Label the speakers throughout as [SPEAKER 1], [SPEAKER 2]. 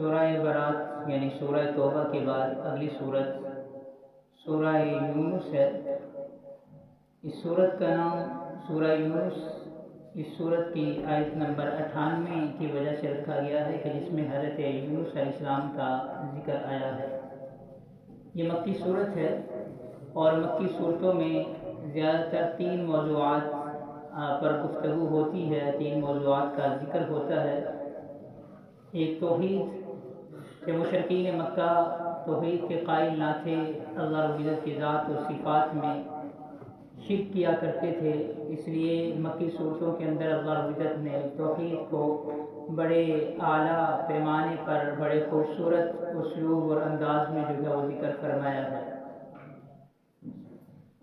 [SPEAKER 1] سورہ برات یعنی سورہ توبہ کے بعد اگلی صورت سورہ یونس ہے۔ اس صورت کا نام سورہ یونس اس صورت کی آیت نمبر 98 کی وجہ سے رکھا گیا ہے کہ جس میں حضرت یونس علیہ السلام کا ذکر آیا ہے۔ یہ مکی صورت ہے اور مکی صورتوں میں زیادہ تر 3 موضوعات پر گفتگو ہوتی ہے، 3 موضوعات کا ذکر ہوتا ہے۔ ایک توحید کہ مشرکین مکہ توحید کے قائل نہ تھے، اللہ رب العزت کی ذات و صفات میں شرک کیا کرتے تھے، اس لیے مکی صورتوں کے اندر اللہ رب العزت نے توحید کو بڑے اعلیٰ پیمانے پر بڑے خوبصورت اسلوب اور انداز میں جو ہے وہ ذکر فرمایا ہے۔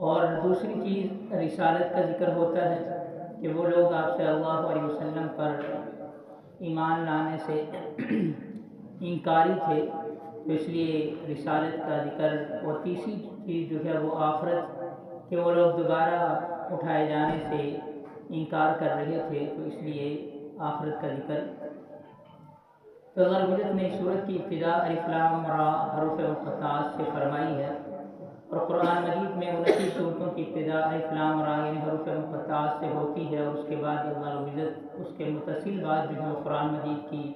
[SPEAKER 1] اور دوسری چیز رسالت کا ذکر ہوتا ہے کہ وہ لوگ آپ صلی اللہ علیہ وسلم پر ایمان لانے سے انکاری تھے، تو اس لیے رسالت کا ذکر۔ اور تیسری چیز جو ہے وہ آخرت کہ وہ لوگ دوبارہ اٹھائے جانے سے انکار کر رہے تھے، تو اس لیے آخرت کا ذکر۔ تو اللہ رب العزت نے سورت کی ابتدا الف لام را حروف مقطعات سے فرمائی ہے، اور قرآن مجید میں 29 صورتوں کی ابتدا الف لام را یعنی حروف مقطعات سے ہوتی ہے، اور اس کے بعد اللہ رب العزت اس کے متصل بعد جو ہے قرآن مجید کی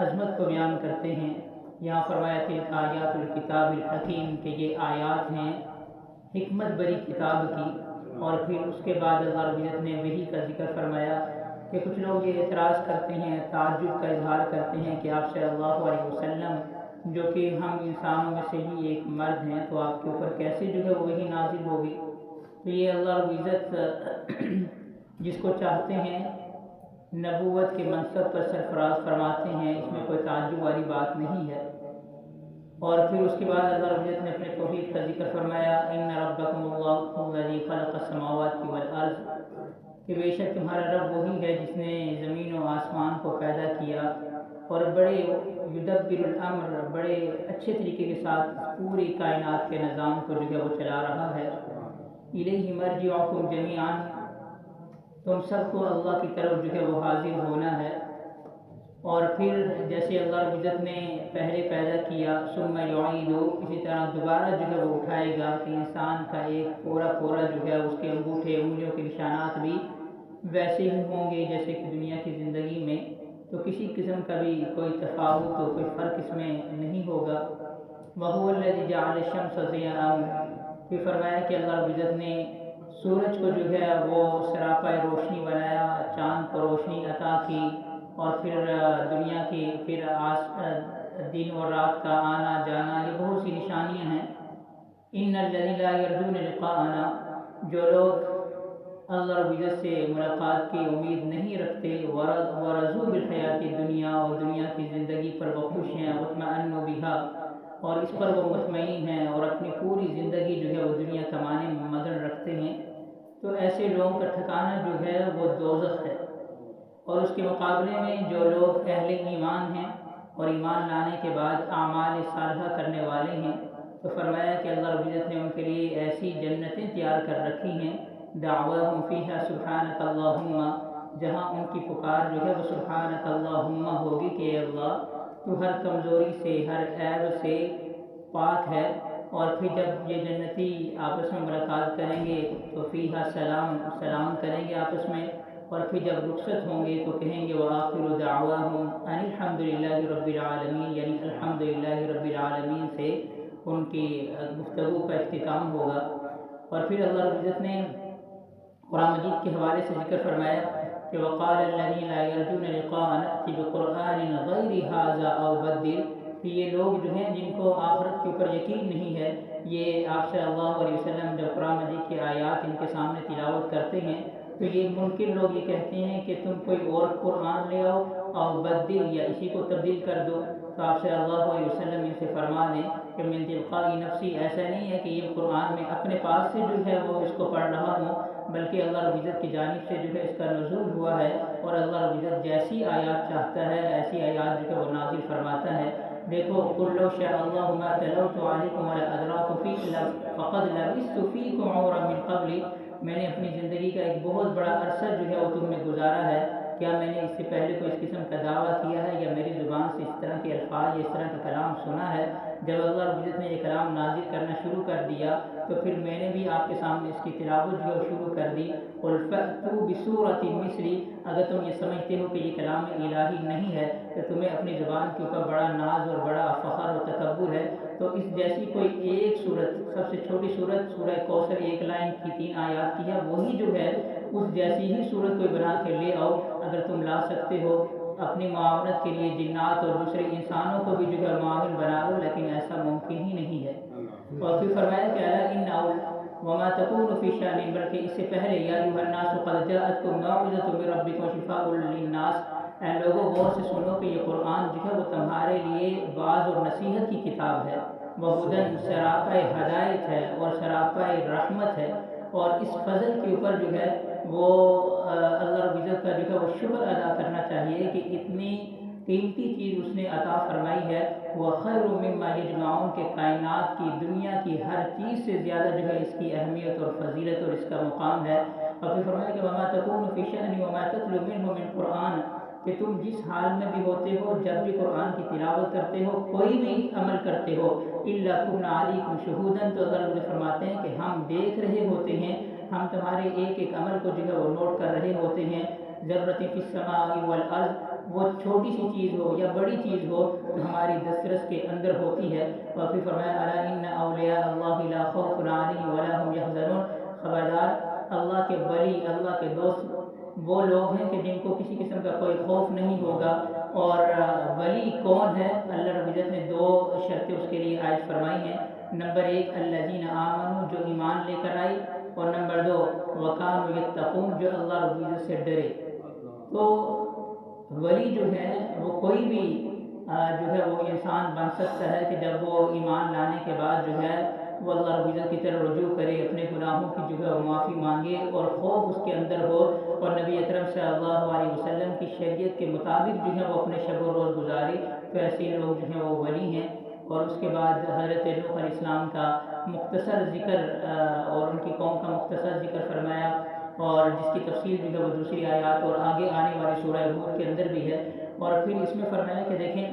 [SPEAKER 1] عظمت کو بیان کرتے ہیں۔ یہاں فرمایا تلک آیات الکتاب الحکیم کہ یہ آیات ہیں حکمت بری کتاب کی، اور پھر اس کے بعد اللہ رب العزت نے وحی کا ذکر فرمایا کہ کچھ لوگ یہ اعتراض کرتے ہیں، تعجب کا اظہار کرتے ہیں کہ آپ صلی اللہ علیہ وسلم جو کہ ہم انسانوں میں سے ہی ایک مرد ہیں، تو آپ کے اوپر کیسے جو ہے وحی نازل ہوگی؟ تو یہ اللہ رب العزت جس کو چاہتے ہیں نبوت کے منصب پر سرفراز فرماتے ہیں، اس میں کوئی تعجب والی بات نہیں ہے۔ اور پھر اس کے بعد اللہ رب العزت نے اپنے توحید کا ذکر فرمایا ان ربکم اللہ الذی خلق السماوات والارض کہ بے شک تمہارا رب وہی ہے جس نے زمین و آسمان کو پیدا کیا، اور بڑے یدبر الامر بڑے اچھے طریقے کے ساتھ پوری کائنات کے نظام کو جو ہے وہ چلا رہا ہے۔ الیہ مرجعکم جمیعا تم سب کو اللہ کی طرف جو ہے وہ حاضر ہونا ہے۔ اور پھر جیسے اللہ رب العزت نے پہلے پیدا کیا ثم یعیدہ، اسی طرح دوبارہ جو ہے وہ اٹھائے گا کہ انسان کا ایک پورا جو ہے اس کے انگوٹھے انگلیوں کے نشانات بھی ویسے ہی ہوں گے جیسے کہ دنیا کی زندگی میں، تو کسی قسم کا بھی کوئی تفاوت تو کوئی فرق اس میں نہیں ہوگا۔ وَهُوَ الَّذِي جَعَلَ الشَّمْسَ ضِيَاءً پھر فرمایا کہ اللہ رب العزت نے سورج کو جو ہے وہ سراپا روشنی بنایا، چاند کو روشنی عطا کی، اور پھر دنیا کی پھر دن اور رات کا آنا جانا، یہ بہت سی نشانیاں ہیں۔ ان الذین لا یرجون لقاءنا جو لوگ اللہ رب العزت سے ملاقات کی امید نہیں رکھتے، ورضوا بالحیات الدنیا اور دنیا کی زندگی پر وہ خوش ہیں، واطمأنوا بها اور اس پر وہ مطمئن ہیں، اور اپنی پوری زندگی جو ہے وہ دنیا کمانے میں مگن رکھتے ہیں، تو ایسے لوگوں کا ٹھکانہ جو ہے وہ دوزخ ہے۔ اور اس کے مقابلے میں جو لوگ اہل ایمان ہیں اور ایمان لانے کے بعد اعمال صالحہ کرنے والے ہیں، تو فرمایا کہ اللہ رب العزت نے ان کے لیے ایسی جنتیں تیار کر رکھی ہیں، دعواہم فیہا سبحانک اللہم جہاں ان کی پکار جو ہے وہ سبحانک اللہم ہوگی کہ اے اللہ تو ہر کمزوری سے ہر عیب سے پاک ہے۔ اور پھر جب یہ جنتی آپس میں ملاقات کریں گے تو فیہا سلام کریں گے آپس میں، اور پھر جب رخصت ہوں گے تو کہیں گے وآخر دعواہم ان الحمدللہ رب العالمین یعنی الحمدللہ رب العالمین سے ان کی گفتگو کا اختتام ہوگا۔ اور پھر اللہ رب العزت نے قرآن مجید کے حوالے سے ذکر فرمایا کہ وقال الذین لا یرجون لقاءنا ائت بقرآن غیر ھذا او بدل کہ یہ لوگ جو ہیں جن کو آخرت کے اوپر یقین نہیں ہے، یہ آپ صلی اللہ علیہ وسلم جب قرآن مجید کی آیات ان کے سامنے تلاوت کرتے ہیں تو یہ منکر لوگ یہ کہتے ہیں کہ تم کوئی اور قرآن لے آؤ اور بدل یا اسی کو تبدیل کر دو، تو آپ صلی اللہ علیہ وسلم ان سے فرما دیں کہ من تلقاء نفسی ایسا نہیں ہے کہ یہ قرآن میں اپنے پاس سے جو ہے وہ اس کو پڑھ رہا ہوں، بلکہ اللہ رب العزت کی جانب سے جو ہے اس کا نزول ہوا ہے، اور اللہ رب العزت جیسی آیات چاہتا ہے ایسی آیات جو ہے وہ نازل فرماتا ہے۔ دیکھو قل لو شاء اللہ ما تلوت علیکم ولا ادراک فقد لبثت فیکم عمرا من قبل میں نے اپنی زندگی کا ایک بہت بڑا عرصہ جو ہے وہ تم نے گزارا ہے، کیا میں نے اس سے پہلے کوئی اس قسم کا دعویٰ کیا ہے یا میری زبان زبان سے اس طرح کے الفاظ یا اس طرح کا کلام سنا ہے۔ جب اللہ رب العزت نے یہ کلام نازل کرنا شروع کر دیا تو پھر میں نے بھی آپ کے سامنے اس کی تلاوت جو شروع کر دی۔ قُلْ فَأْتُوا بِسُورَةٍ مِثْلِهِ، اگر تم یہ سمجھتے ہو کہ یہ کلام الہی نہیں ہے کہ تمہیں اپنی زبان کے اوپر بڑا ناز اور بڑا فخر و تکبر ہے، تو اس جیسی کوئی ایک صورت، سب سے چھوٹی صورت سورہ کوثر 1 لائن کی 3 آیات کی ہے، وہی جو ہے اس جیسی ہی صورت کوئی بنا کے لے آؤ اگر تم لا سکتے ہو۔ اپنی معاونت کے لیے جنات اور دوسرے انسانوں کو بھی جو ہے معاون بنا لو، لیکن ایسا ممکن ہی نہیں ہے۔ اور پھر فرمایا کہ وما تكون في شأن، بلکہ اس سے پہلے یا ایھا الناس قد جاءتكم موعظة من ربكم وشفاء للناس، اے لوگوں غور سے سنو کہ یہ قرآن جو ہے وہ تمہارے لیے واعظ اور نصیحت کی کتاب ہے، وہدن سراپا ہدایت ہے اور سراپا رحمت ہے۔ اور اس فضل کے اوپر جو ہے وہ اللہ رب العزت کا جو ہے وہ شکر ادا کرنا چاہیے کہ اتنی قیمتی چیز اس نے عطا فرمائی ہے۔ وہ خیر مما یجمعون، کے کائنات کی دنیا کی ہر چیز سے زیادہ جو ہے اس کی اہمیت اور فضیلت اور اس کا مقام ہے۔ اور پھر فرمایا کہ وما تکون فی شأن وما تتلو منہ من قرآن، کہ تم جس حال میں بھی ہوتے ہو، جب بھی قرآن کی تلاوت کرتے ہو، کوئی بھی عمل کرتے ہو، الا کنا علیکم شہودا، تو اللہ رب فرماتے ہیں کہ ہم دیکھ رہے ہوتے ہیں، ہم تمہارے ایک ایک عمل کو جو ہے وہ نوٹ کر رہے ہوتے ہیں۔ ذرۃ فی السماء والارض، وہ چھوٹی سی چیز ہو یا بڑی چیز ہو تو ہماری دسترس کے اندر ہوتی ہے۔ اور پھر فرمایا الا ان اولیاء اللہ لا خوف علیہم ولا هم یحزنون، خبردار اللہ کے ولی، اللہ کے دوست وہ لوگ ہیں کہ جن کو کسی قسم کا کوئی خوف نہیں ہوگا۔ اور ولی کون ہے؟ اللہ رب العزت نے 2 شرطیں اس کے لیے عائد فرمائی ہیں۔ نمبر 1 الذین آمنوا، جو ایمان لے کر آئی، اور نمبر 2 وکانوا یتقون، جو اللہ رب العزت سے ڈرے۔ تو ولی جو ہے وہ کوئی بھی جو ہے وہ انسان بن سکتا ہے کہ جب وہ ایمان لانے کے بعد جو ہے وہ اللہ رب العزت کی طرف رجوع کرے، اپنے گناہوں کی جو ہے وہ معافی مانگے اور خوف اس کے اندر ہو، اور نبی اکرم صلی اللہ علیہ وسلم کی شریعت کے مطابق جو ہے وہ اپنے شب و روز گزارے، تو ایسے لوگ جو ہیں وہ ولی ہیں۔ اور اس کے بعد حضرت نوح علیہ السلام کا مختصر ذکر اور ان کی قوم کا مختصر ذکر فرمایا، اور جس کی تفصیل جو ہے وہ دوسری آیات اور آگے آنے والی سورہ ہود کے اندر بھی ہے۔ اور پھر اس میں فرمایا کہ دیکھیں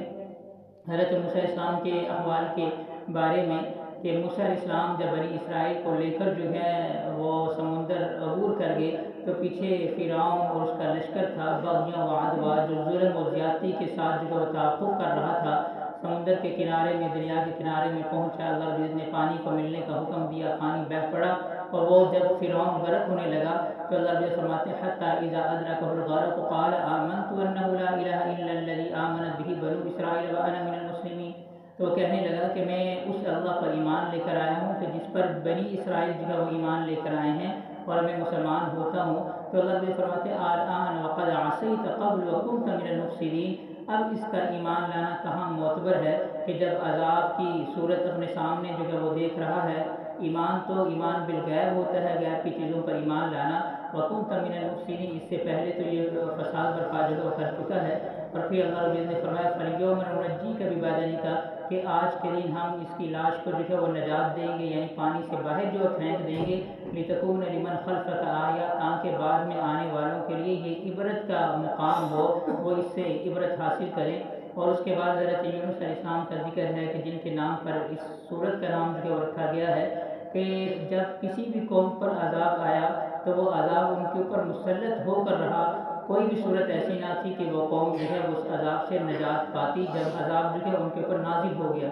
[SPEAKER 1] حضرت موسیٰ علیہ السلام کے احوال کے بارے میں کہ موسیٰ علیہ السلام جب بنی اسرائیل کو لے کر جو ہے وہ سمندر عبور کر گئے تو پیچھے فرعون اور اس کا لشکر تھا، بغیوں و عدوہ، جو ظلم و زیادتی کے ساتھ جو ہے وہ تعاقب کر رہا تھا۔ سمندر کے کنارے میں، دریا کے کنارے میں پہنچا، اللہ رب العزت نے پانی کو ملنے کا حکم دیا، پانی بہہ پڑا، اور وہ جب فرعون غرق ہونے لگا تو اللہ رب العزت فرماتے ہیں حتی اذا ادرکہ الغرق قال آمنت انہ لا الہ الا الذی آمنت بہ بنو اسرائیل وانا من المسلمین، تو کہنے لگا کہ میں اس اللہ پر ایمان لے کر آیا ہوں کہ جس پر بنی اسرائیل جو ہے وہ ایمان لے کر آئے ہیں، اور میں مسلمان ہوتا ہوں۔ تو اللہ رب فرماتے ہیں الآن وقد عصیت قبل وکنت من المفسدین، اب اس کا ایمان لانا کہاں معتبر ہے کہ جب عذاب کی صورت اپنے سامنے جو ہے وہ دیکھ رہا ہے۔ ایمان تو ایمان بالغیب ہوتا ہے، غیب کی چیزوں پر ایمان لانا، وکنت من المفسدین، اس سے پہلے تو یہ فساد برپا جو ہے وہ کر چکا ہے۔ اور پھر اللہ رب نے فرمایا فَالْيَوْمَ نُنَجِّيكَ بِبَدَنِكَ، کہ آج کے دن ہم اس کی لاش کو جو ہے وہ نجات دیں گے، یعنی پانی سے باہر جو پھینک دیں گے، لِتَكُونَ لِمَنْ خَلْفَكَ آیَةً، تاکہ بعد میں آنے والوں کے لیے یہ عبرت کا مقام ہو، وہ اس سے عبرت حاصل کریں۔ اور اس کے بعد حضرت یونس علیہ السلام کا ذکر ہے کہ جن کے نام پر اس سورت کا نام جو رکھا گیا ہے، کہ جب کسی بھی قوم پر عذاب آیا تو وہ عذاب ان کے اوپر مسلط ہو کر رہا، کوئی بھی صورت ایسی نہ تھی کہ وہ قوم جو ہے اس عذاب سے نجات پاتی جب عذاب جو ہے ان کے اوپر نازل ہو گیا،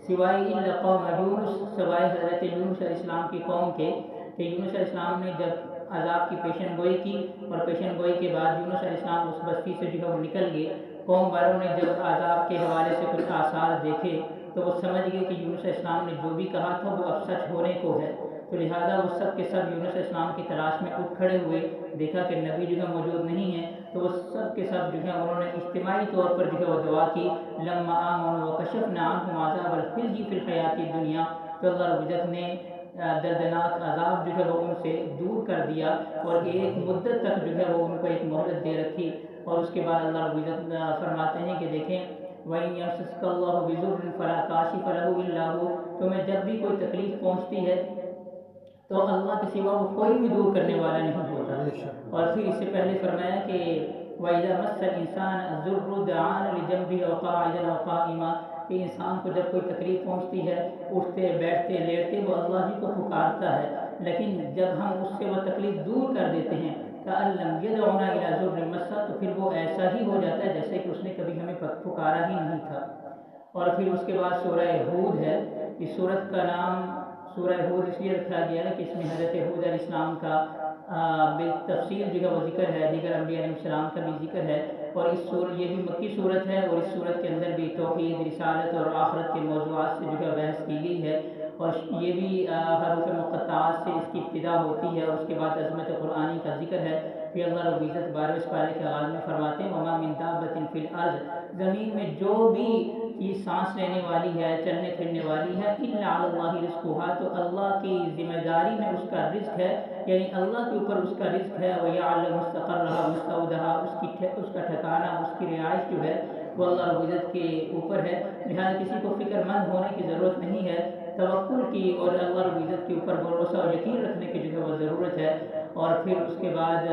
[SPEAKER 1] سوائے الا قوم یونس، سوائے حضرت یونس علیہ السلام کی قوم کے، کہ یونس علیہ السلام نے جب عذاب کی پیشن گوئی کی، اور پیشن گوئی کے بعد یونس علیہ السلام اس بستی سے جو ہے وہ نکل گئے، قوم والوں نے جب عذاب کے حوالے سے کچھ آثار دیکھے تو وہ سمجھ گئے کہ یونس علیہ السلام نے جو بھی کہا تھا وہ اب سچ ہونے کو ہے، تو لہٰذا وہ سب کے سب یونس علیہ السلام کی تلاش میں اٹھ کھڑے ہوئے، دیکھا کہ نبی جو ہے موجود نہیں ہے، تو وہ سب کے سب جو ہے انہوں نے اجتماعی طور پر جو ہے وہ دعا کی، لما آمنوا وکشفنا عنہم عذاب الخزي فی الحیات الدنیا، تو اللہ رب العزت نے دردناک عذاب جو ہے وہ ان سے دور کر دیا، اور ایک مدت تک جو ہے وہ ان کو ایک مہلت دے رکھی۔ اور اس کے بعد اللہ رب العزت فرماتے ہیں کہ دیکھیں وَإِن يَمْسَسْكَ اللَّهُ بِضُرٍّ فَلَا كَاشِفَ لَهُ إِلَّا هُوَ، تمہیں جب بھی کوئی تکلیف پہنچتی ہے تو اللہ کے سوا وہ کوئی بھی دور کرنے والا نہیں ہوتا۔ اور پھر اس سے پہلے فرمایا کہ وَإِذَا مَسَّ الْإِنسَانَ الضُّرُّ دَعَانَ لِجَنبِهِ أَوْ قَاعِدًا أَوْ قَائِمًا، کہ انسان کو جب کوئی تکلیف پہنچتی ہے، اٹھتے بیٹھتے لیٹتے وہ اللہ ہی کو پکارتا ہے، لیکن جب ہم اس سے وہ تکلیف دور کر دیتے ہیں کأن لم يدعنا إلى ضر مسّا، تو پھر وہ ایسا ہی ہو جاتا ہے جیسے کہ اس نے کبھی ہمیں پکارا ہی نہیں تھا۔ اور پھر اس کے بعد سورہ ہود ہے۔ اس سورت کا نام سورہ ہود اس لیے رکھا گیا ہے کہ اس میں حضرت ہود علیہ السلام کا بالتفصیل جو ہے وہ ذکر ہے، دیگر انبیاء علیہ السلام کا بھی ذکر ہے، اور یہ بھی مکی صورت ہے، اور اس صورت کے اندر بھی توحید، رسالت اور آخرت کے موضوعات سے جو ہے بحث کی گئی ہے، اور یہ بھی حروف مقطعات سے اس کی ابتدا ہوتی ہے، اور اس کے بعد عظمت قرآنی کا ذکر ہے۔ پھر اللہ رب العزت 12ویں پارے کے آغاز میں فرماتے ہیں وَمَا مِن دَابَّةٍ فِي الْأَرْضِ، زمین میں جو بھی چیز سانس لینے والی ہے، چلنے پھرنے والی ہے، إِلَّا عَلَى اللَّهِ رِزْقُهَا، تو اللہ کی ذمہ داری میں اس کا رزق ہے، یعنی اللہ کے اوپر اس کا رزق ہے، وَيَعْلَمُ مُسْتَقَرَّهَا وَمُسْتَوْدَاهَا، اس کی ٹھکانہ، اس کی رہائش جو ہے وہ اللہ رب العزت کے اوپر ہے، لہذا کسی کو فکر مند ہونے کی ضرورت نہیں ہے، توکل کی اور اللہ رب العزت کے اوپر بھروسہ اور یقین رکھنے کی جو ہے وہ ضرورت ہے۔ اور پھر اس کے بعد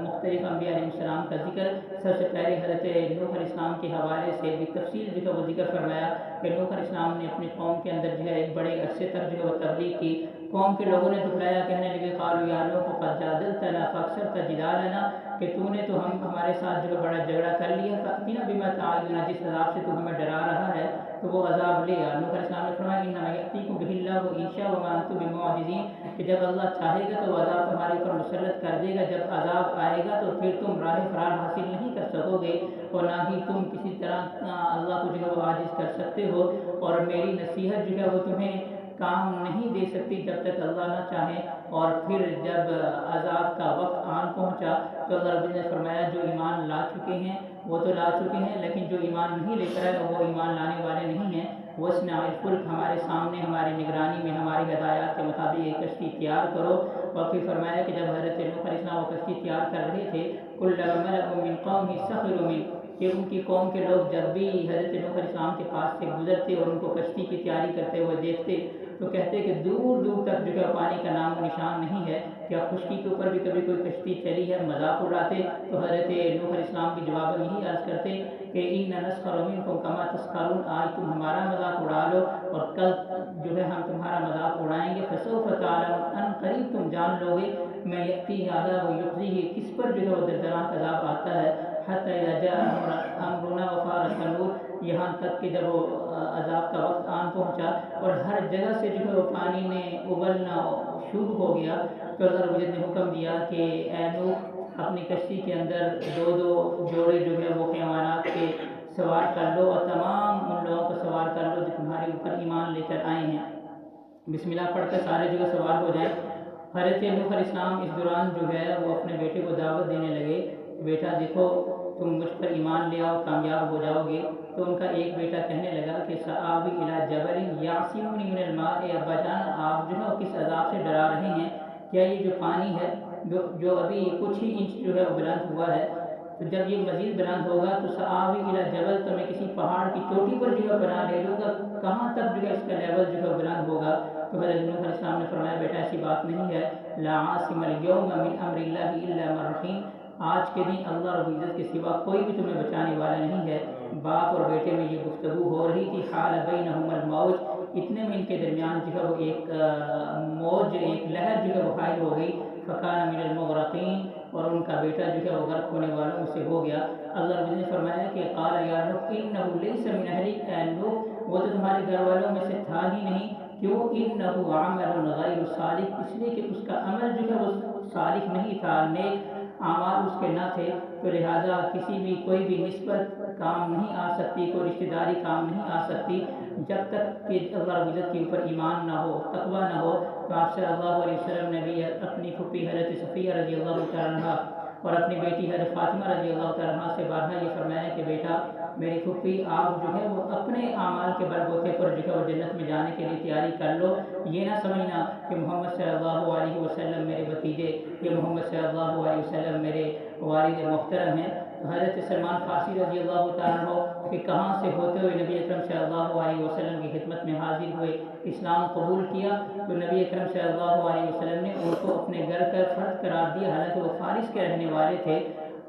[SPEAKER 1] مختلف انبیاء علیہ السلام کا ذکر، سب سے پہلے حضرت نوح علیہ السلام کے حوالے سے بھی تفصیل جو ہے وہ ذکر فرمایا کہ نوح علیہ السلام نے اپنی قوم کے اندر جو ہے ایک بڑے عرصے تک جو ہے وہ تبلیغ کی، قوم کے لوگوں نے جھٹلایا، کہنے لگے قالوا یا نوح قد جادلتنا فاکثرت جدالنا، کہ تو نے تو ہمارے ساتھ جو ہے بڑا جھگڑا کر لیا، فأتنا بما تعدنا، جس عذاب سے تو ہمیں ڈرا رہا ہے تو وہ عذاب لے آ۔ نوح علیہ السلام نے فرمایا انما یأتیکم بہ اللہ ان شاء وما انتم بمعجزین، کہ جب اللہ چاہے گا تو وہ عذاب تمہارے اوپر مسلط کر دے گا، جب عذاب آئے گا تو پھر تم راہ فرار حاصل نہیں کر سکو گے، اور نہ ہی تم کسی طرح اللہ کو جو ہے وہ عاجز کر سکتے ہو، اور میری نصیحت جو ہے وہ تمہیں کام نہیں دے سکتی جب تک اللہ نہ چاہے۔ اور پھر جب عذاب کا وقت آن پہنچا تو اللہ رب نے فرمایا جو ایمان لا چکے ہیں وہ تو لا چکے ہیں، لیکن جو ایمان نہیں لے کر آئے وہ ایمان لانے والے نہیں ہیں، وَاصْنَعِ الْفُلْكَ، ہمارے سامنے ہماری نگرانی میں ہماری ہدایات کے مطابق ایک کشتی تیار کرو۔ اور پھر فرمایا کہ جب حضرت نوح علیہ السلام وہ کشتی تیار کر رہے تھے كُلَّمَا مَلَأُ مِن قَوْمِهِ سَخِرُوا مِنْهُ، کہ ان کی قوم کے لوگ جب بھی حضرت نوح علیہ السلام کے پاس سے گزرتے اور ان کو کشتی کی تیاری کرتے ہوئے دیکھتے تو کہتے کہ دور دور تک جو ہے پانی کا نام و نشان نہیں ہے، کیا خشکی کے اوپر بھی کبھی کوئی کشتی چلی ہے؟ مذاق اڑاتے تو حضرت نوح علیہ السلام بھی جواب یہی عرض کرتے کہ إِنَّ نَسْخَرُ مِنْكُمْ كَمَا تَسْخَرُونَ، آج تم ہمارا مذاق اڑا لو اور کل جو ہے ہم تمہارا مذاق اڑائیں گے، فَسَوْفَ تَعْلَمُونَ، ان قریب تم جان لو گے، میں یأتیہ عذاب یخزیہ، کس پر جو ہے وہ دردناک عذاب آتا ہے، حتی اذا جاء امرنا وفارت النور، یہاں تک کہ جب وہ عذاب کا وقت آن پہنچا اور ہر جگہ سے جو ہے وہ پانی نے ابلنا شروع ہو گیا، تو اللہ رب العزت نے حکم دیا کہ اے نوح اپنی کشتی کے اندر دو دو جوڑے جو ہے وہ حیوانات کے سوار کر لو اور تمام ان لوگوں کو سوار کر لو جو تمہارے اوپر ایمان لے کر آئے ہیں، بسم اللہ پڑھ کر سارے جو ہے سوار ہو جائیں۔ حضرت نوح علیہ السلام اس دوران جو ہے وہ اپنے بیٹے کو دعوت دینے لگے، بیٹا دیکھو تم مجھ پر ایمان لے آؤ کامیاب ہو جاؤ گے، تو ان کا ایک بیٹا کہنے لگا کہ سآوی الی جبل یعصمنی من الماء، ابا جان آپ جو ہے کس عذاب سے ڈرا رہے ہیں، کیا یہ جو پانی ہے جو ابھی کچھ ہی انچ جو ہے بلند ہوا ہے، تو جب یہ مزید بلند ہوگا تو سآوی الی جبل، تو میں کسی پہاڑ کی چوٹی پر جو ہے پناہ لے لوں گا، کہاں تک جو ہے اس کا لیول جو ہے بلند ہوگا؟ تو حضرت نوح علیہ السلام نے فرمایا بیٹا ایسی بات نہیں ہے، لا عاصم اليوم من امر اللہ الا من رحیم، آج کے دن اللہ رب العزت کے سوا کوئی بھی تمہیں بچانے والا نہیں ہے۔ باپ اور بیٹے میں یہ گفتگو ہو رہی تھی، حال بینہم الموج، اتنے میں ان کے درمیان جو ہے وہ ایک موج، ایک لہر جو ہے وہ حائل ہو گئی، فکان من المغرقین، اور ان کا بیٹا جو ہے وہ غرق ہونے والوں میں سے ہو گیا۔ اللہ رب نے فرمایا کہ قال یا نوح انہ لیس من اہلک، اے نوح وہ تو تمہارے گھر والوں میں سے تھا ہی نہیں، کیوں؟ انہ عمل غیر صالح، اس لیے کہ اس کا عمل جو ہے وہ صالح نہیں تھا، نیک اعمال اس کے نہ تھے، تو لہٰذا کسی بھی کوئی بھی نسبت کام نہیں آ سکتی، کوئی رشتہ داری کام نہیں آ سکتی جب تک کہ اللہ رب العزت کے اوپر ایمان نہ ہو، تقوی نہ ہو۔ تو آپ صلی اللہ علیہ وسلم نے بھی اپنی پھوپھی حضرت صفیہ رضی اللہ تعالیٰ عنہا اور اپنی بیٹی حضرت فاطمہ رضی اللہ تعالیٰ عنہا سے بارہا یہ فرمایا کہ بیٹا میری پھوپھی آپ جو ہے وہ اپنے اعمال کے بل بوتے پر جو ہے وہ جنت میں جانے کے لیے تیاری کر لو، یہ نہ سمجھنا کہ محمد صلی اللہ علیہ وسلم میرے بھتیجے، یہ محمد صلی اللہ علیہ وسلم میرے والد محترم ہیں۔ حضرت سلمان فارسی رضی اللہ تعالیٰ عنہ کہ کہاں سے ہوتے ہوئے نبی اکرم صلی اللہ علیہ وسلم کی خدمت میں حاضر ہوئے، اسلام قبول کیا، تو نبی اکرم صلی اللہ علیہ وسلم نے ان کو اپنے گھر کا فرد قرار دیا، حالانکہ وہ فارس کے رہنے والے تھے،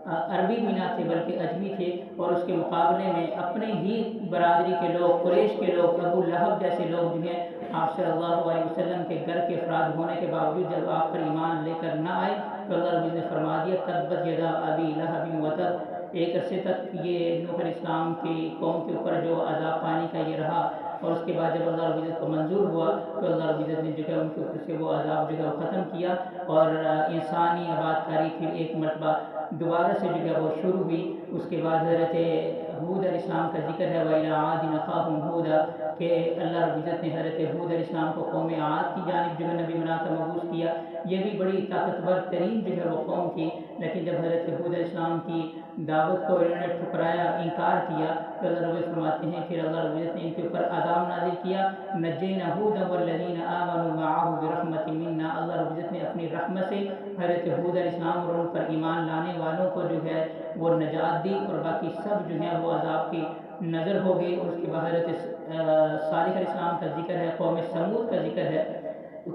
[SPEAKER 1] عربی بھی نہ تھے بلکہ اجمی تھے، اور اس کے مقابلے میں اپنے ہی برادری کے لوگ، قریش کے لوگ، ابو لہب جیسے لوگ جو ہیں آپ صلی اللہ علیہ وسلم کے گھر کے افراد ہونے کے باوجود جب آپ پر ایمان لے کر نہ آئے تو اللہ رب العزت نے فرما دیا تبت یدا ابی لہب وتب۔ ایک عرصے تک یہ نوح علیہ السلام کی قوم کے اوپر جو عذاب پانی کا یہ رہا، اور اس کے بعد جب اللہ رب العزت کو منظور ہوا تو اللہ رب العزت نے جو ہے ان کے اوپر سے وہ عذاب جو ہے وہ ختم کیا، اور انسانی آباد کاری پھر ایک مرتبہ دوبارہ سے جو ہے وہ شروع ہوئی۔ اس کے بعد حضرت ہود علیہ السلام کا ذکر ہے وَإِلَىٰ عَادٍ أَخَاهُمْ هُودًا، کہ اللہ رب العزت نے حضرت ہود علیہ السلام کو قوم عاد کی جانب جو ہے نبی بنا کر مبعوث کیا۔ یہ بھی بڑی طاقتور ترین جو ہے وہ قوم تھی، لیکن جب حضرت ہود علیہ السلام کی دعوت کو انہوں نے ٹھکرایا، انکار کیا، تو اللہ رب العزت فرماتے ہیں پھر اللہ رب العزت نے ان کے اوپر عذاب نازل کیا۔ نجینا هودا والذین آمنوا معه برحمت منا، اللہ رب العزت نے اپنی رحمت سے حضرت ہود علیہ السلام اور ان پر ایمان لانے والوں کو جو ہے وہ نجات دی، اور باقی سب جو ہے وہ عذاب کی نظر ہو گئی۔ اور اس کے بعد حضرت صالح علیہ السلام کا ذکر ہے، قوم سمود کا ذکر ہے۔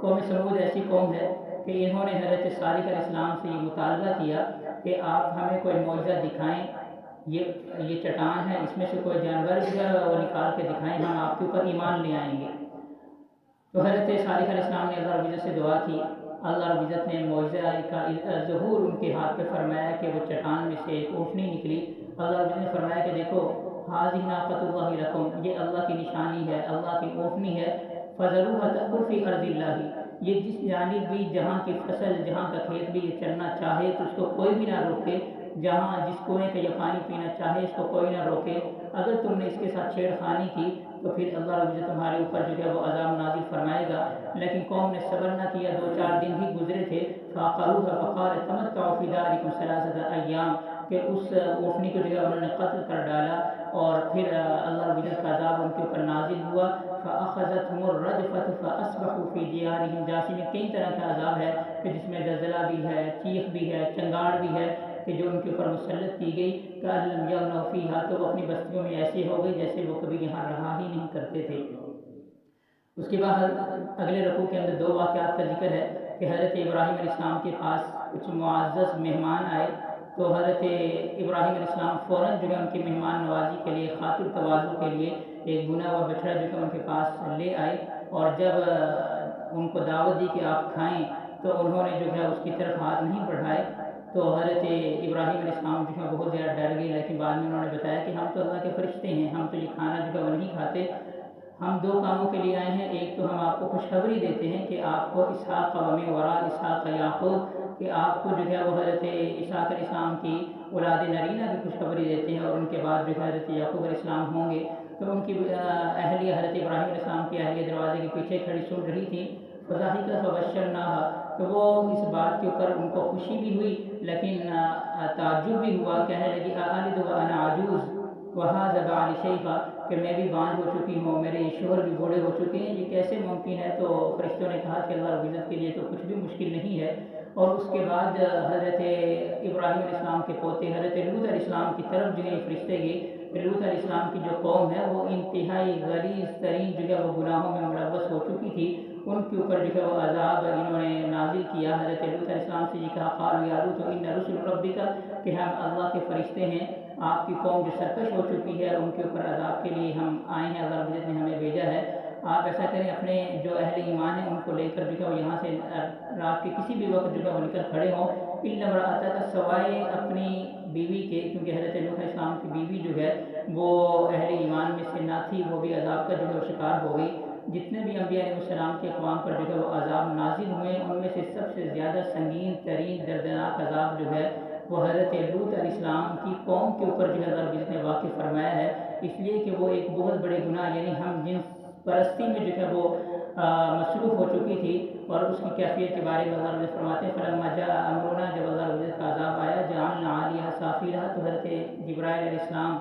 [SPEAKER 1] قوم سمود ایسی قوم ہے کہ انہوں نے حضرت صالح علیہ السلام سے یہ مطالبہ کیا کہ آپ ہمیں کوئی معجزہ دکھائیں، یہ چٹان ہے، اس میں سے کوئی جانور جو ہے وہ نکال کے دکھائیں، ہم آپ کے اوپر ایمان لے آئیں گے۔ تو حضرت صالح علیہ السلام نے اللہ رب العزت سے دعا کی، اللہ رب العزت نے معجزہ کا ظہور ان کے ہاتھ پہ فرمایا کہ وہ چٹان میں سے ایک اونٹنی نکلی۔ اللہ رب العزت نے فرمایا کہ دیکھو ھذہ ناقۃ اللہ لکم، یہ اللہ کی نشانی ہے، اللہ کی اونٹنی ہے، فذروها تأکل فی ارض اللہ، یہ جس جانب بھی جہاں کی فصل، جہاں کا کھیت بھی یہ چلنا چاہے تو اس کو کوئی بھی نہ روکے، جہاں جس کنویں کا یہ پانی پینا چاہے اس کو کوئی نہ روکے۔ اگر تم نے اس کے ساتھ چھیڑ خانی کی تو پھر اللہ رب العزت تمہارے اوپر جو ہے وہ عذاب نازل فرمائے گا۔ لیکن قوم نے صبر نہ کیا، 2-4 دن ہی گزرے تھے، فعقروها فقال تمتعوا فی دارکم 3 ایام، کہ اس اونٹنی کو جو ہے انہوں نے قتل کر ڈالا، اور پھر اللہ رب العزت کا عذاب ان کے اوپر نازل ہوا۔ فأخذتهم الرجفة فأصبحوا في ديارهم جاثمين، کئی طرح کا عذاب ہے کہ جس میں زلزلہ بھی ہے، چیخ بھی ہے، چنگاڑ بھی ہے، کہ جو ان کے اوپر مسلط کی گئی، کأن لم یغنوا فیہا، تو وہ اپنی بستیوں میں ایسے ہو گئی جیسے وہ کبھی یہاں رہا ہی نہیں کرتے تھے۔ اس کے بعد اگلے رکوع کے اندر 2 واقعات کا ذکر ہے کہ حضرت ابراہیم علیہ السلام کے پاس کچھ معزز مہمان آئے، تو حضرت ابراہیم علیہ السلام فوراً جو ہے ان کی مہمان نوازی کے لیے، خاطر تواضع کے لیے ایک بنا ہوا بچڑا جو ہے ان کے پاس لے آئے، اور جب ان کو دعوت دی کہ آپ کھائیں تو انہوں نے جو ہے اس کی طرف ہاتھ نہیں بڑھائے۔ تو حضرت ابراہیم علیہ السلام جو ہے بہت زیادہ ڈر گئے، لیکن بعد میں انہوں نے بتایا کہ ہم تو اللہ کے فرشتے ہیں، ہم تو یہ کھانا جو ہے وہ نہیں کھاتے، ہم 2 کاموں کے لیے آئے ہیں، ایک تو ہم آپ کو خوشخبری دیتے ہیں کہ آپ کو اسحاق و من وراء اسحاق یعقوب، کہ آپ کو جو ہے وہ حضرت اسحاق علیہ السلام کی اولاد نرینہ کی خوشخبری دیتے ہیں، اور ان کے بعد جو حضرت یعقوب علیہ السلام ہوں گے۔ تو ان کی اہلیہ حضرت ابراہیم علیہ السلام کی اہلیہ دروازے کے پیچھے کھڑی سن رہی تھی، فضاحکۃ فبشرناها، تو وہ اس بات کے اوپر ان کو خوشی بھی ہوئی لیکن تعجب بھی ہوا، کہنے لگی اَأَلِدُ وَأَنَا عَجُوزٌ وَهَٰذَا بَعْلِي شَيْخًا، کہ میں بھی بانجھ ہو چکی ہوں، میرے شوہر بھی بوڑھے ہو چکے ہیں، یہ کیسے ممکن ہے؟ تو فرشتوں نے کہا کہ اللہ رب العزت کے لیے تو کچھ بھی مشکل نہیں ہے۔ اور اس کے بعد حضرت ابراہیم علیہ السلام کے پوتے حضرت لوط علیہ السلام کی طرف جو ہے یہ فرشتے گئے۔ لوط علیہ السلام کی جو قوم ہے وہ انتہائی غلیظ ترین جو ہے وہ گناہوں میں ملوث ہو چکی تھی، ان کے اوپر جو ہے وہ عذاب انہوں نے نازل کیا۔ حضرت لوط علیہ السلام سے یہ کہا قالوا یا لوط ان رسل ربک، کہ ہم اللہ کے فرشتے ہیں، آپ کی قوم جو سرکش ہو چکی ہے ان کے اوپر عذاب کے لیے ہم آئے ہیں، اللہ رب العزت نے ہمیں بھیجا ہے، آپ ایسا کریں اپنے جو اہل ایمان ہیں ان کو لے کر جو ہے وہ یہاں سے رات کے کسی بھی وقت جو ہے وہ نکل کھڑے ہوں، الا امرأتک، سوائے اپنی بیوی کے، کیونکہ حضرت نوح علیہ السلام کی بیوی جو ہے وہ اہل ایمان میں سے نہ تھی، وہ بھی عذاب کا جو ہے وہ شکار ہو گئی۔ جتنے بھی انبیاء علیہ السلام کے اقوام پر جو ہے وہ عذاب نازل ہوئے، ان میں سے سب سے زیادہ سنگین ترین دردناک عذاب جو ہے وہ حضرت لوط علیہ السلام کی قوم کے اوپر جو ہے اللہ رب العزت نے واقع فرمایا ہے، اس لیے کہ وہ ایک بہت بڑے گناہ یعنی ہم جنس پرستی میں جو ہے وہ مصروف ہو چکی تھی، اور اس کی کیفیت کے بارے میں اللہ رب العزت فرماتے ہیں فلما جاء امرنا، جب اللہ رب العزت کا عذاب آیا، جعلنا عالیہا سافلہا، تو حضرت جبرائیل علیہ السلام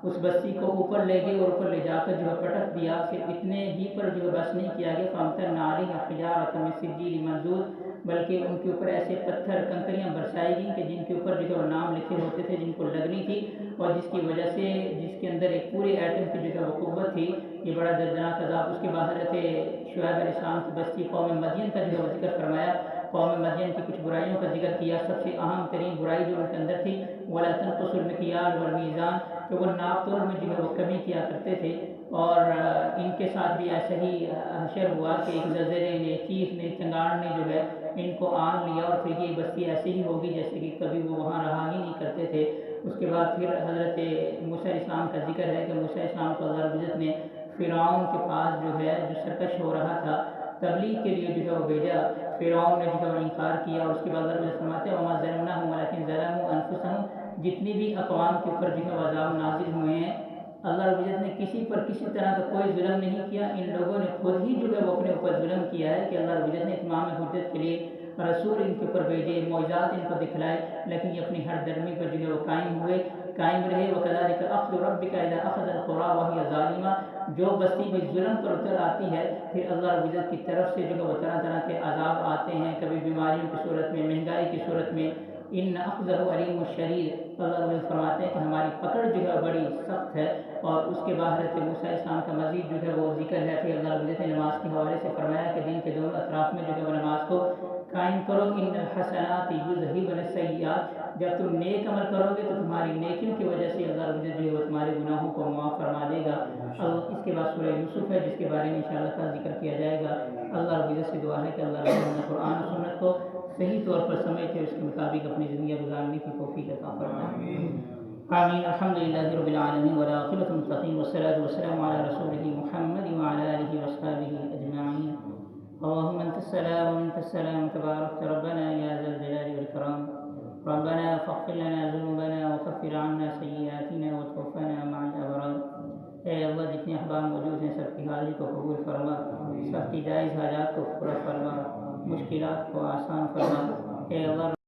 [SPEAKER 1] اس بستی کو اوپر لے گئے اور اوپر لے جا کر جو ہے پٹک دیا، پھر اتنے ہی پر جو ہے بس نہیں کیا گیا، فامطرنا علیہم حجارۃ من سجیل منضود، بلکہ ان کے اوپر ایسے پتھر کنکریاں برسائی گئیں کہ جن کے اوپر جو ہے وہ نام لکھے ہوتے تھے جن کو لگنی تھی، اور جس کی وجہ سے جس کے اندر ایک پورے ایٹم کی جو ہے وہ قوت تھی، یہ بڑا دردناک عذاب۔ اس کے بعد حضرت شعیب علیہ السلام کی بستی قوم مدین کا جو ہے وہ ذکر فرمایا، قوم مدین کی کچھ برائیوں کا ذکر کیا، سب سے اہم ترین برائی جو ان کے اندر تھی ولا تنقصوا المکیال والمیزان، کہ وہ ناپ تول میں جو ہے وہ کمی کیا کرتے تھے، اور ان کے ساتھ بھی ایسا ہی حشر ہوا کہ ایک زلزلے نے، چیخ نے، چنگاڑ نے جو ہے ان کو آن لیا، اور پھر یہ بستی ایسی ہی ہوگی جیسے کہ کبھی وہ وہاں رہا ہی نہیں کرتے تھے۔ اس کے بعد پھر حضرت موسیٰ علیہ السلام کا ذکر ہے کہ موسیٰ علیہ السلام کو اللہ رب العزت نے فرعون کے پاس جو ہے جو سرکش ہو رہا تھا تبلیغ کے لیے جو ہے وہ بھیجا، فرعون نے جو ہے وہ انکار کیا، اور اس کے بعد اللہ رب العزت فرماتے ہیں وما ظلمناہم ولکن ظلموا انفسہم، جتنی بھی اقوام کے اوپر جو ہے عذاب نازل ہوئے ہیں اللہ رب العزت نے کسی پر کسی طرح کا کوئی ظلم نہیں کیا، ان لوگوں نے خود ہی جو ہے وہ اپنے اوپر ظلم کیا ہے کہ اللہ رب العزت نے اتمام حجت کے لیے رسول ان کے اوپر بھیجے، معجزات ان کو دکھلائے، لیکن یہ اپنی ہر درمی پر جو ہے وہ قائم ہوئے، قائم رہے۔ وَكَذَلِكَ أَخْذُ رَبِّكَ إِذَا أَخَذَ الْقُرَىٰ وَهِيَ ظَالِمَةٌ، جو بستی بھی ظلم پر اتر آتی ہے پھر اللہ رب العزت کی طرف سے جو ہے وہ طرح طرح کے عذاب آتے ہیں، کبھی بیماریوں کی صورت میں، مہنگائی کی صورت میں، ان اخذہ علیم الشدید، اللہ رب العزت فرماتے ہیں کہ ہماری پکڑ جو ہے بڑی سخت ہے۔ اور اس کے بعد حضرت موسیٰ علیہ السلام کا مزید جو ہے وہ ذکر ہے، پھر اللہ رب العزت نے نماز کے حوالے سے فرمایا کہ دن کے دونوں اطراف میں جو ہے وہ نماز کو قائم کرو، ان الحسنات یذہبن السیئات، جب تم نیک عمل کرو گے تو تمہاری نیکیوں کی وجہ سے اللہ رب العزت جو ہے وہ تمہارے گناہوں کو معاف فرما دے گا۔ اس کے بعد سورہ یوسف ہے جس کے بارے میں انشاءاللہ کل ذکر کیا جائے گا۔ اللہ رب العزت سے دعا ہے کہ اللہ رب العزت قرآن و سنت کو صحیح طور پر سمجھتے اس کے مطابق اپنی زندگی گزارنے کی توفیق عطا فرمائے۔ آمین۔ الحمدللہ رب العالمین والعاقبۃ للمتقین والصلاۃ والسلام علی رسولہ محمد وعلی آلہ وصحبہ اجمعین۔ اللهم انت السلام ومنك السلام تبارك ربنا يا ذا الجلال والإكرام، ربنا فاغفر لنا ذنوبنا وكفر عنا سيئاتنا وتوفنا مع الأبرار۔ اے اللہ جتنے احباب موجود ہیں سب کی حاضری کو قبول فرما، سب کی جائز حاجات کو پورا فرما، مشکلات کو آسان فرما۔ اے اللہ